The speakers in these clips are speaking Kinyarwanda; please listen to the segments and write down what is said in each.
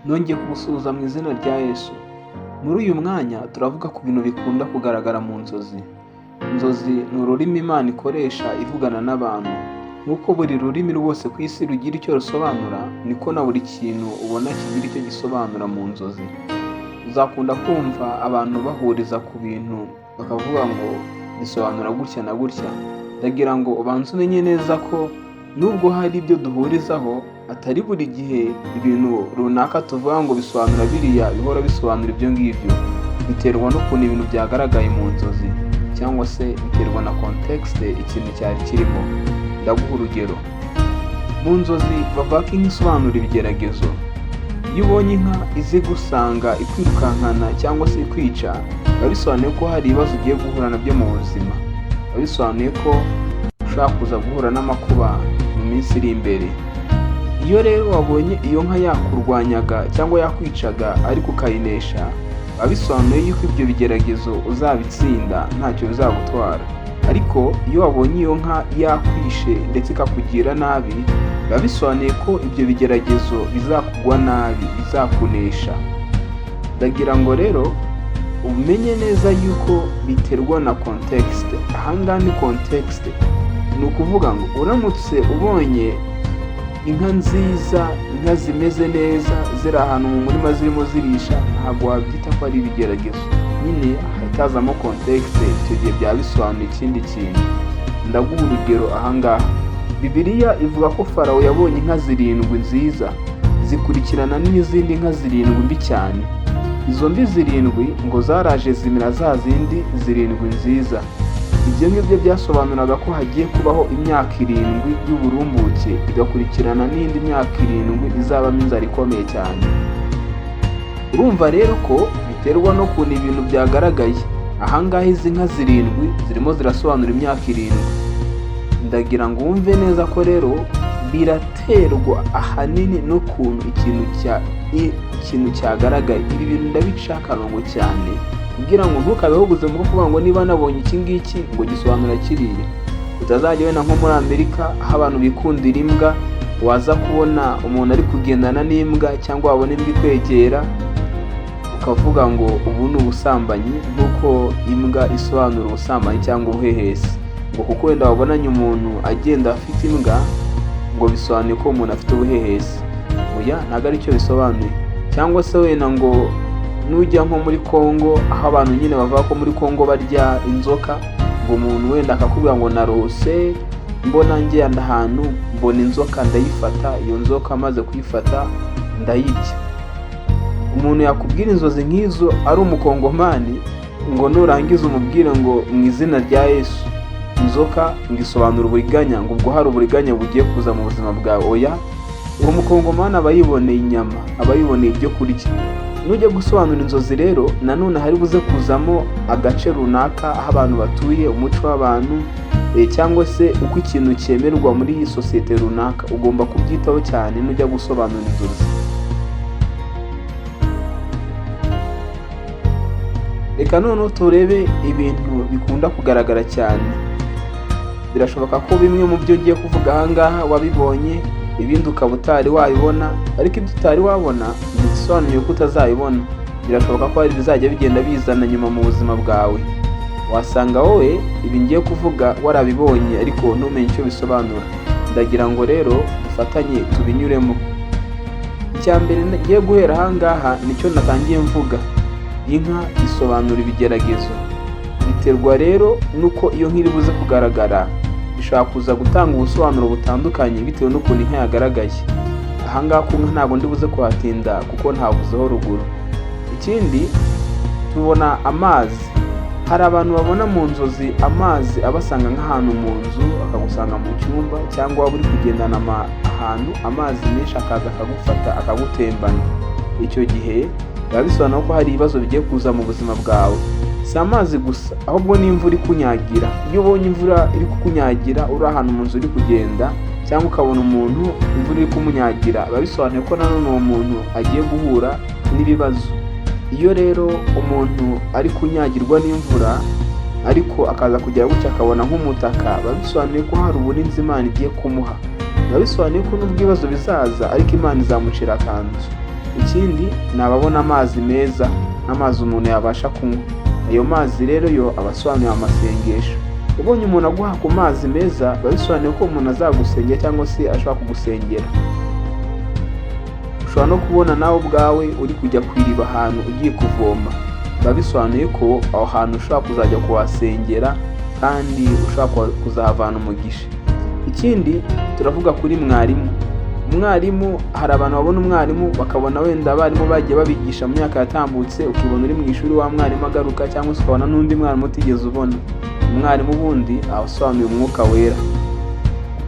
Nongeye kugusuhuza mu izina rya Yesu. Muri uyu mwanya turavuga ku bintu bikunda kugaragara mu nzozi. Inzozi ni ururimi Imana ikoresha ivugana n'abantu. Nk'uko buri rurimi rwose ku isi rugira icyo rusobanura, niko na buri kintu ubona kigira icyo gisobanura mu nzozi. Uzakunda kumva abantu bahuriza ku bintu bakavuga ngo bisobanura gutya na gutya. Ndagira ngo ubanze umenye neza ko nubwo hari ibyo duhurizaho, atari buri gihe ibintu runaka tuvuga ngo bisobanura biriya bihora bisobanura ibyo ngibyo. Biterwa n'ukuntu ibintu byagaragaye mu nzozi, cyangwa se biterwa na context ikintu cyari kirimo. Ndaguha urugero. Mu nzozi bavuga ko inka isobanura ibigeragezo. Iyo ubonye inka izi gusanga ikwirukankana cyangwa se ikwica, biba bisobanuye ko hari ibibazo ugiye guhura nabyo mu buzima. Biba bisobanuye ko ushobora kuza guhura n'amakuba mu minsi iri imbere. Iyo rero wabonye iyo nka yakurwanyaga cyangwa yakwicaga ariko ukayinesha, biba bisobanuye yuko ibyo bigeragezo uzabitsinda ntacyo bizagutwara. Ariko iyo wabonye iyo nka yakwishe ndetse ikakugira nabi, biba bisobanuye ko ibyo bigeragezo bizakugwa nabi, bizakunesha. Ndagira ngo rero umenye neza yuko biterwa na context. Ahangaha ni context. Ni ukuvuga ngo uramutse ubonye inka nziza, inka zimeze neza, ziri ahantu mu murima zirimo zirisha, ntabwo wabyita ko ari ibigeragezo. Nyine hatazamo context, icyo gihe byaba bisobanuye ikindi kintu. Ndaguha urugero ahangaha. Bibiliya ivuga ko Farawo yabonye inka 7 nziza zikurikirana n'izindi nka 7 mbi cyane. Izo mbi 7 ngo zaraje zimira za zindi 7 nziza. Ibyo ngibyo byasobanuraga ko hagiye kubaho imyaka 7 y'uburumbuke, igakurikirana n'indi myaka 7 izabamo inzara ikomeye cyane. Urumva rero ko biterwa no kuntu ibintu byagaragaye. Ahangaha izi nka 7 zirimo zirasobanura imyaka 7. Ndagira ngo wumve neza ko rero biraterwa ahanini n'ukuntu ikintu cyagaragaye. Ibi bintu ndabica akarongo cyane kugira ngo ntukabeho ubuzima bwo kuvuga ngo niba nabonye iki ngiki ngo gisobanura kiriya. Utazajya wenda nko muri Amerika aho abantu bikundira imbwa, waza kubona umuntu ari kugendana n'imbwa cyangwa wabona imbwa ikwegera, ukavuga ngo ubu ni ubusambanyi, nk'uko imbwa isobanura ubusambanyi cyangwa ubuhehesi. Ngo kuko wenda wabonanye umuntu agenda afite imbwa, ngo bisobanuye ko umuntu afite ubuhehesi. Oya, ntabwo ari cyo bisobanuye. Cyangwa se wenda ngo nujya nko muri Kongo, aho abantu nyine bavuga ko muri Kongo barya inzoka, ngo umuntu wenda akakubwira ngo narose mbona ngenda ahantu mbona inzoka ndayifata, iyo nzoka amaze kuyifata ndayirya. Umuntu yakubwira inzozi nk'izo ari umukongomani, ngo nurangiza umubwire ngo mu izina rya Yesu inzoka ngisobanura uburiganya, ngo ubwo hari uburiganya bugiye kuza mu buzima bwawe. Oya, uwo mukongomani aba yiboneye inyama, aba yiboneye ibyo kurya. Nujya gusobanura inzozi rero, nanone hari buze kuzamo agace runaka aho abantu batuye, umuco w'abantu, cyangwa se uko ikintu cyemerwa muri iyi sosiyete runaka. Ugomba kubyitaho cyane nujya gusobanura inzozi. Reka noneho turebe ibintu bikunda kugaragara cyane. Birashoboka ko bimwe mu byo ngiye kuvuga ahangaha wabibonye, ibindi ukaba utari wabibona, ariko ibyo utari wabona bisobanuye ko utazabibona. Birashoboka ko hari bizajya bigenda bizana nyuma mu buzima bwawe. Wasanga wowe ibi ngiye kuvuga warabibonye ariko ntumenye icyo bisobanura. Ndagira ngo rero dufatanye tubinyuremo. Icya mbere ngiye guhera ahangaha nicyo natangiye mvuga. Inka isobanura ibigeragezo. Biterwa rero nuko iyo nkiri buze kugaragara, ishobora kuza gutanga ubusobanuro butandukanye bitewe n'ukuntu inka yagaragaye. Ahangaha ku nka ntabwo ndi buze kuhatinda kuko ntavuzeho ruguru. Ikindi tubona amazi. Hari abantu babona mu nzozi amazi abasanga nk'ahantu mu nzu, akagusanga mu cyumba, cyangwa waba uri kugendana ahantu amazi menshi akaza akagufata akagutembana. Icyo gihe biba bisobanura ko hari ibibazo bigiye kuza mu buzima bwawe. Si amazi gusa, ahubwo n'imvura ikunyagira. Iyo ubonye imvura iri kukunyagira uri ahantu mu nzu uri kugenda, cyangwa ukabona umuntu imvura iri kumunyagira, biba bisobanuye ko nanone uwo muntu agiye guhura n'ibibazo. Iyo rero umuntu ari kunyagirwa n'imvura ariko akaza kugera gutya akabona nk'umutaka, biba bisobanuye ko hari uburinzi Imana igiye kumuha. Biba bisobanuye ko nubwo ibibazo bizaza ariko Imana izamucira akanzu. Ikindi ni ababona amazi meza, n'amazi umuntu yabasha kunywa. Ayo mazi rero yo aba asobanuye amasengesho. Ubonye umuntu aguha ku mazi meza, biba bisobanuye ko umuntu azagusengera cyangwa se ashobora kugusengera. Ushobora no kubona nawe ubwawe uri kujya ku iriba ahantu ugiye kuvoma, biba bisobanuye ko aho hantu ushobora kuzajya kuhasengera kandi ushobora kuzahavana umugisha. Ikindi turavuga kuri mwarimu. Umwarimu, hari abantu babona umwarimu bakabona wenda abarimu bagiye babigisha mu myaka yatambutse, ukibona uri mu ishuri wa mwarimu agaruka, cyangwa se ukabona n'undi mwarimu utigeze ubona. Umwarimu ubundi asobanuye umwuka wera.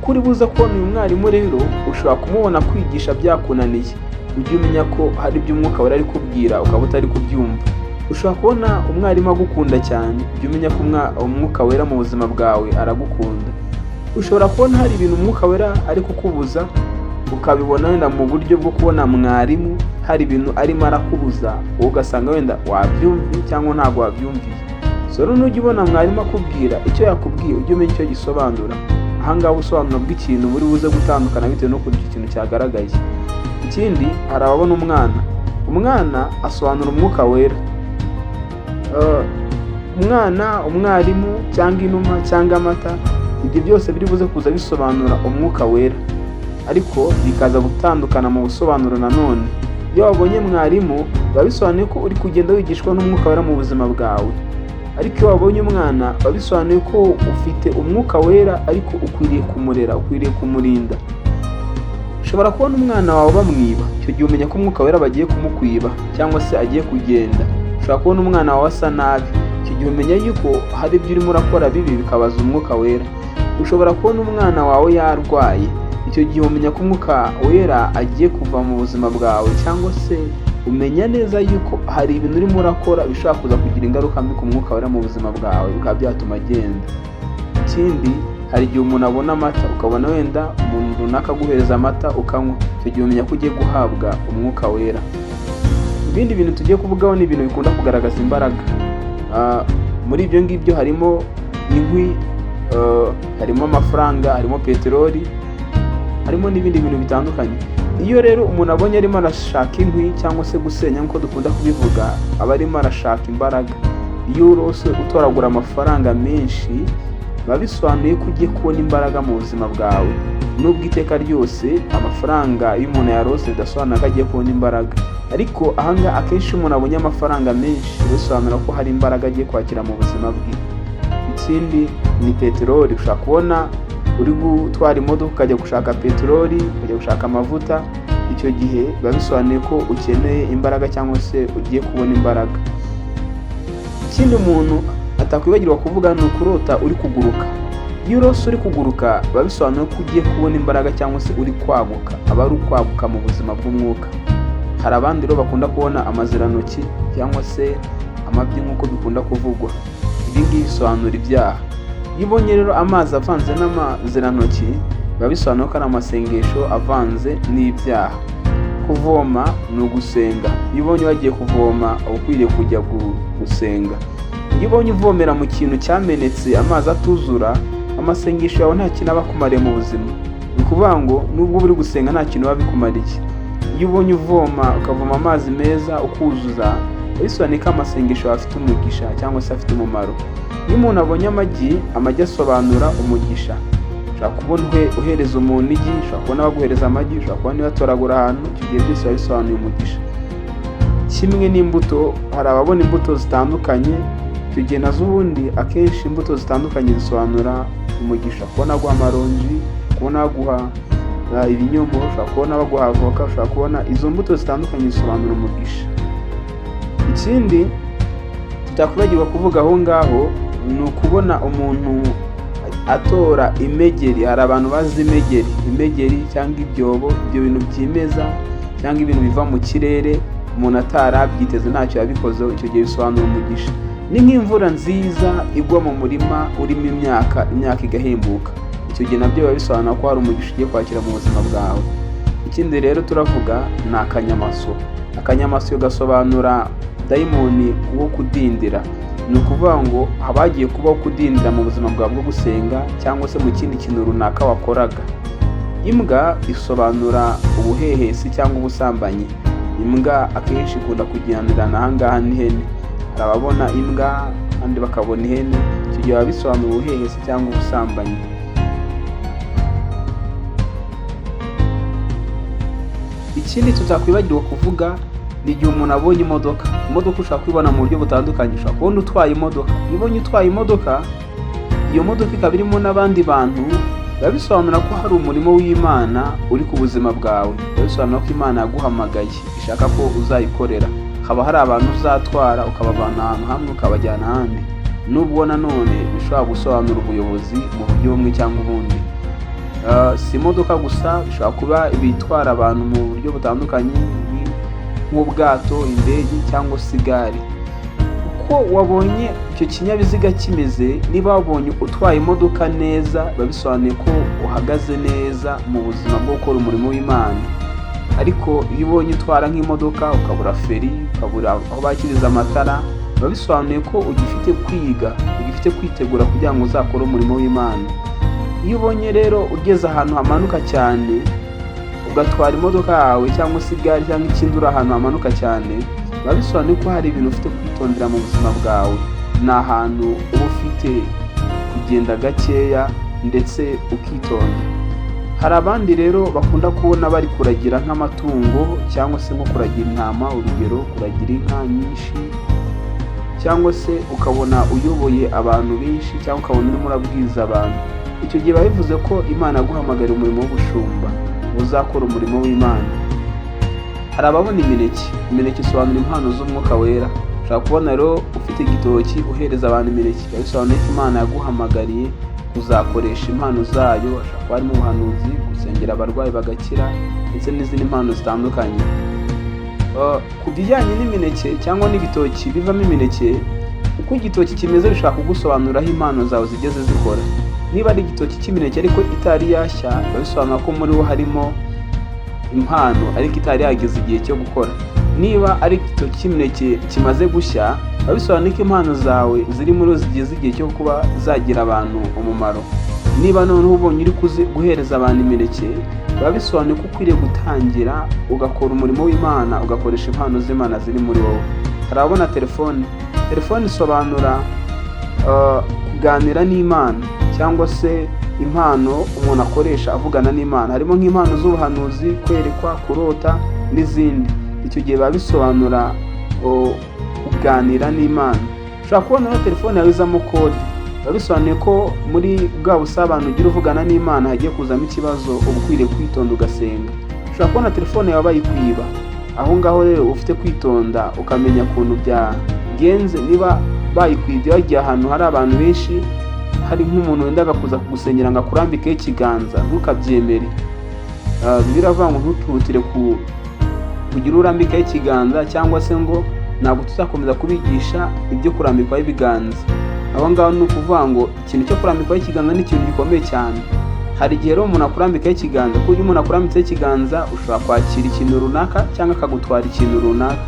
Uko uri buze kubona uyu mwarimu rero, ushobora kumubona kwigisha byakunaniye, ujye umenya ko hari ibyo umwuka wera ari kubwira ukaba utari kubyumva. Ushobora kubona umwarimu agukunda cyane, ujye umenya ko umwuka wera mu buzima bwawe aragukunda. Ushobora kubona hari ibintu umwuka wera ari kukubuza, ukabibona wenda mu buryo bwo kubona mwarimu hari ibintu arimo arakubuza, wowe ugasanga wenda wabyumviye cyangwa ntabwo wabyumviye. Rero nujya ubona mwarimu akubwira icyo yakubwiye, ujye umenya icyo gisobanura. Ahangaha ubusobanuro bw'ikintu buri buze gutandukana bitewe n'ukuntu icyo kintu cyagaragaye. Ikindi, hari ababona umwana asobanura umwuka wera. Umwana, umwarimu cyangwa inuma cyangwa amata, ibyo byose biri buze kuza bisobanura umwuka wera, ariko bikaza gutandukana mu busobanuro nanone. Iyo wabonye mwarimu, biba bisobanuye ko uri kugenda wigishwa n'umwuka wera mu buzima bwawe, ariko iyo wabonye umwana, biba bisobanuye ko ufite umwuka wera ariko ukwiriye kumurera, ukwiriye kumurinda. Ushobora kubona umwana wawe bamwiba, icyo gihe umenya ko umwuka wera bagiye kumukwiba cyangwa se agiye kugenda. Ushobora kubona umwana wawe asa nabi, icyo gihe umenya yuko hari ibyo urimo urakora bibi bikabaza umwuka wera. Ushobora kubona umwana wawe yarwaye, icyo gihe umenya ko umwuka wera agiye kuva mu buzima bwawe, cyangwa se umenya neza yuko hari ibintu urimo urakora bishobora kuza kugira ingaruka mbi ku mwuka wera mu buzima bwawe, bikaba byatuma agenda. Ikindi, hari igihe umuntu abona amata, ukabona wenda umuntu runaka aguhereza amata ukanywa, icyo gihe umenya ko ugiye guhabwa umwuka wera. Ibindi bintu tugiye kuvugaho ni ibintu bikunda kugaragaza imbaraga. Muri ibyo ngibyo harimo inkwi, harimo amafaranga, harimo peteroli, harimo n'ibindi bintu bitandukanye. Iyo rero umuntu abonye arimo arashaka inkwi cyangwa se gusenya nk'uko dukunda kubivuga, aba arimo arashaka imbaraga. Iyo urose utoragura amafaranga menshi, biba bisobanuye ko ugiye kubona imbaraga mu buzima bwawe. Nubwo iteka ryose amafaranga iyo umuntu yarose bidasobanura ko agiye kubona imbaraga, ariko ahangaha akenshi iyo umuntu abonye amafaranga menshi, bisobanura ko hari imbaraga agiye kwakira mu buzima bwe. Ikindi ni peteroli. Ushobora kubona uri gutwara imodoka ukajya gushaka peteroli, ukajya gushaka amavuta, icyo gihe biba bisobanuye ko ukeneye imbaraga cyangwa se ugiye kubona imbaraga. Ikindi umuntu atakwibagirwa kuvuga ni ukurota uri kuguruka. Iyo urose uri kuguruka, biba bisobanuye ko ugiye kubona imbaraga cyangwa se uri kwaguka, aba ari ukwaguka mu buzima bw'umwuka. Hari abandi rero bakunda kubona amazirantoki cyangwa se amabyi nk'uko bikunda kuvugwa. Ibi ngibi bisobanura ibyaha. Iyo ubonye rero amazi avanze n'amazirantoki, biba bisobanura ko ari amasengesho avanze n'ibyaha. Kuvoma ni ugusenga. Iyo ubonye wagiye kuvoma, uba ukwiriye kujya gusenga. Iyo ubonye uvomera mu kintu cyamenetse amazi atuzura, amasengesho yawe nta kintu aba akumariye mu buzima. Ni ukuvuga ngo nubwo uri gusenga nta kintu biba bikumariye. Iyo ubonye uvoma ukavoma amazi meza ukuzuza, bisobanuye ko amasengesho yawe afite umugisha cyangwa se afite umumaro. Iyo umuntu abonye amagi asobanura umugisha. Ushobora kubona uhereza umuntu igi, ushobora kubona baguhereza amagi, ushobora kubona niba atoragura ahantu, icyo gihe byose biba bisobanuye umugisha. Kimwe n'imbuto, hari ababona imbuto zitandukanye, icyo gihe nazo ubundi akenshi imbuto zitandukanye zisobanura umugisha. Kubona baguha amaronji, kubona baguha ibinyomoro, ushobora kubona baguha avoka, ushobora kubona izo mbuto zitandukanye zisobanura umugisha. Ikindi tutakwibagirwa kuvuga aho ngaho ni ukubona umuntu atora imegeri. Hari abantu bazi imegeri cyangwa ibyobo, ibyo bintu byimeza cyangwa ibintu biva mu kirere, umuntu atarabyiteze ntacyo yabikozeho, icyo gihe bisobanura umugisha. Ni nk'imvura nziza igwa mu murima urimo imyaka igahembuka, icyo gihe nabyo biba bisobanura ko hari umugisha ugiye kwakira mu buzima bwawe. Ikindi rero turavuga ni akanyamasyo. Akanyamasyo gasobanura dayimoni wo kudindira. Ni ukuvuga ngo habagiye kubaho kudindira mu buzima bwawe bwo gusenga cyangwa se mu kindi kintu runaka wakoraga. Imbwa isobanura ubuhehesi cyangwa ubusambanyi. Imbwa akenshi ikunda kugenderana aha ngaha n'ihene. Hari ababona imbwa kandi bakabona ihene, icyo gihe biba bisobanura ubuhehesi cyangwa ubusambanyi. Ikindi tutakwibagirwa kuvuga ni igihe umuntu abonye imodoka. Imodoka ushobora kuyibona mu buryo butandukanye. Ushobora kubona utwaye imodoka. Iyo ubonye utwaye imodoka, iyo modoka ikaba irimo n'abandi bantu, biba bisobanura ko hari umurimo w'Imana uri ku buzima bwawe. Biba bisobanura ko Imana yaguhamagaye, ishaka ko uzayikorera. Haba hari abantu uzatwara ukabavana ahantu hamwe ukabajyana ahandi. Nubwo nanone bishobora gusobanura ubuyobozi mu buryo bumwe cyangwa ubundi. Si imodoka gusa, bishobora kuba ibitwara abantu mu buryo butandukanye nk'ubwato, indege cyangwa se igare. Uko wabonye icyo kinyabiziga kimeze, niba wabonye utwaye imodoka neza, biba bisobanuye ko uhagaze neza mu buzima bwo gukora umurimo w'Imana. Ariko iyo ubonye utwara nk'imodoka ukabura feri, ukabura aho bakiriza amatara, biba bisobanuye ko ugifite kwiga, ugifite kwitegura kugira ngo uzakore umurimo w'Imana. Iyo ubonye rero ugeze ahantu hamanuka cyane, ugatwara imodoka yawe cyangwa se igare cyangwa ikindi uri ahantu hamanuka cyane, biba bisobanuye ko hari ibintu ufite kwitondera mu buzima bwawe. Ni ahantu uba ufite kugenda gakeya ndetse ukitonda. Hari abandi rero bakunda kubona bari kuragira nk'amatungo cyangwa se nko kuragira intama, urugero kuragira inka nyinshi, cyangwa se ukabona uyoboye abantu benshi cyangwa ukabona urimo urabwiriza abantu. Icyo gihe biba bivuze ko Imana yaguhamagarira umurimo w'ubushumba, uzakora umurimo w'Imana. Hari ababona imineke. Imineke isobanura impano z'Umwuka Wera. Ushobora kubona rero ufite igitoki uhereza abantu imineke, bisobanuye ko Imana yaguhamagariye kuzakoresha impano zayo. Hashobora kuba harimo ubuhanuzi, gusengera abarwayi bagakira ndetse n'izindi mpano zitandukanye. Ku bijyanye n'imineke cyangwa n'ibitoki bivamo imineke, uko igitoki kimeze bishobora kugusobanuriraho impano zawe zigeze zikora. Niba ari igitoki cy'imineke ariko itari yashya, biba bisobanura ko muri wo harimo impano ariko itari yageze igihe cyo gukora. Niba ari igitoki cy'imineke kimaze gushya, biba bisobanura ko impano zawe ziri muri wo zigeze igihe cyo kuba zagira abantu umumaro. Niba noneho ubonye uri guhereza abantu imineke, biba bisobanuye ko ukwiriye gutangira ugakora umurimo w'Imana, ugakoresha impano z'Imana ziri muri wowe. Hari ababona telefone. Telefone isobanura kuganira n'Imana cyangwa se impano umuntu akoresha avugana n'Imana. Harimo nk'impano z'ubuhanuzi, kwerekwa, kurota n'izindi. Icyo gihe biba bisobanura kuganira n'Imana. Ushobora kubona rero telefone yawe izamo kode. Biba bisobanuye ko muri bwa busabane ugira uvugana n'Imana hagiye kuzamo ikibazo, uba ukwiriye kwitonda ugasenga. Ushobora kubona telefone yawe bayikwiba. Aho ngaho rero ufite kwitonda ukamenya ukuntu byagenze. Niba bayikwibye wagiye ahantu hari abantu benshi, hari nk'umuntu wendaga kuza kugusengera ngo akurambikeho ikiganza, ntukabyemere. Biravuga ngo ntututire kugira urambikaho ikiganza, cyangwa se ngo ntabwo tuzakomeza kubigisha ibyo kurambikwaho ibiganza. Aho ngaho ni ukuvuga ngo ikintu cyo kurambikwaho ikiganza ni ikintu gikomeye cyane. Hari igihe rero umuntu akurambikaho ikiganza, kuko iyo umuntu akurambitseho ikiganza ushobora kwakira ikintu runaka cyangwa akagutwara ikintu runaka.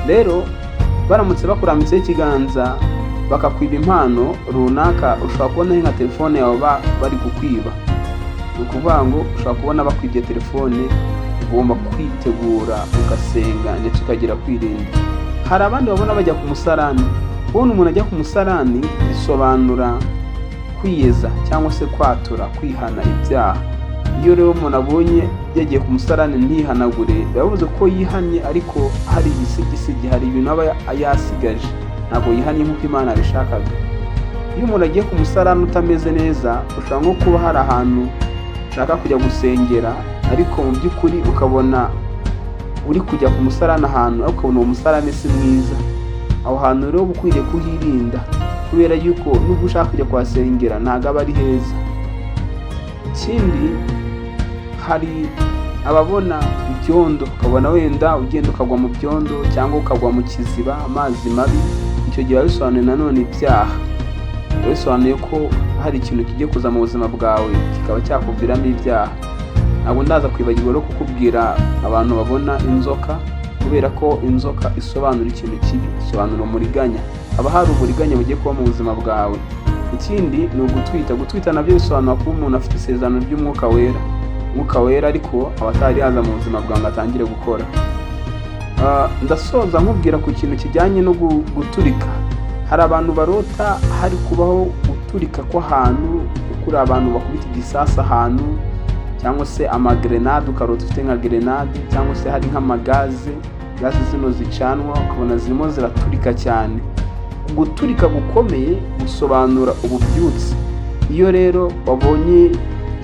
Rero baramutse bakurambitseho ikiganza bakakwiba impano runaka, ushobora kubona nka telefone yawe bari kukwiba. Ni ukuvuga ngo ushobora kubona bakwibye telefone, ugomba kwitegura ugasenga ndetse ukagira kwirinda. Hari abandi babona bajya ku musarani. Kubona umuntu ajya ku musarani bisobanura kwiyeza cyangwa se kwatura, kwihana ibyaha. Iyo rero umuntu abonye yagiye ku musarani ntihanagure, biba bivuze ko yihannye, ariko hari igisigisigi, hari ibintu aba yasigaje, ntabwo yihannye nk'uko Imana yabishakaga. Iyo umuntu agiye ku musarani utameze neza, ushobora nko kuba hari ahantu ushaka kujya gusengera, ariko mu by'ukuri ukabona uri kujya ku musarani ahantu, ariko ukabona uwo musarani si mwiza. Aho hantu rero uba ukwiriye kuhirinda, kubera yuko nubwo ushaka kujya kuhasengera ntabwo aba ari heza. Ikindi, hari ababona ibyondo, ukabona wenda ugenda ukagwa mu byondo cyangwa ukagwa mu kiziba, amazi mabi. Icyo gihe biba bisobanuye nanone ibyaha. Biba bisobanuye ko hari ikintu kigiye kuza mu buzima bwawe kikaba cyakuviramo ibyaha. Ntabwo ndaza kwibagirwa no kukubwira abantu babona inzoka, kubera ko inzoka isobanura ikintu kibi, isobanura umuriganya. Haba hari uburiganya bugiye kuba mu buzima bwawe. Ikindi ni ugutwita. Gutwita nabyo bisobanura ko umuntu afite isezerano ry'Umwuka Wera. Umwuka Wera ariko aba atari yaza mu buzima bwawe ngo atangire gukora. Ndasoza nkubwira ku kintu kijyanye no guturika. Hari abantu barota hari kubaho guturika kw'ahantu, kuri abantu bakubita igisasa ahantu, cyangwa se amagrenade, ukarota ufite nka grenade, cyangwa se hari nk'amagaze, gaze zino zicanwa ukabona zirimo ziraturika cyane. Guturika gukomeye gusobanura ububyutse. Iyo rero wabonye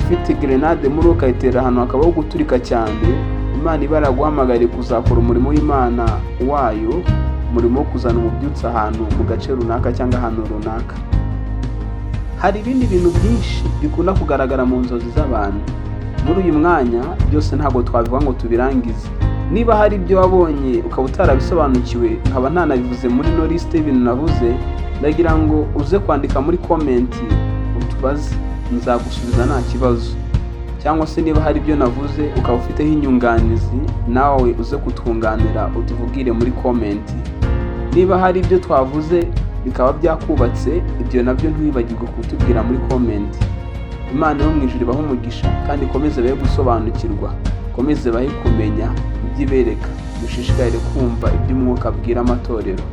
ufite grenade muri ukayitera ahantu hakabaho guturika cyane, Imana iba yaraguhamagariye kuzakora umurimo w'Imana wayo, umurimo wo kuzana ububyutse ahantu mu gace runaka cyangwa ahantu runaka. Hari ibindi bintu byinshi bikunda kugaragara mu nzozi z'abantu. Muri uyu mwanya byose ntabwo twabivuga ngo tubirangize. Niba hari ibyo wabonye ukaba utarabisobanukiwe, nkaba ntanabivuze muri no liste y'ibintu navuze, ndagira ngo uze kwandika muri comment utubaze, nzagusubiza nta kibazo. Cyangwa se niba hari ibyo navuze ukaba ufiteho inyunganizi, nawe uze kutwunganira utuvugire muri comment. Niba hari ibyo twavuze bikaba byakubatse, ibyo nabyo ntiwibagirwe kutubwira muri comment. Imana yo mu ijuru ibahe umugisha kandi ikomeze bahe gusobanukirwa, ikomeze bahe kumenya ibyo ibereka. Dushishikare kumva ibyo Umwuka abwira amatorero.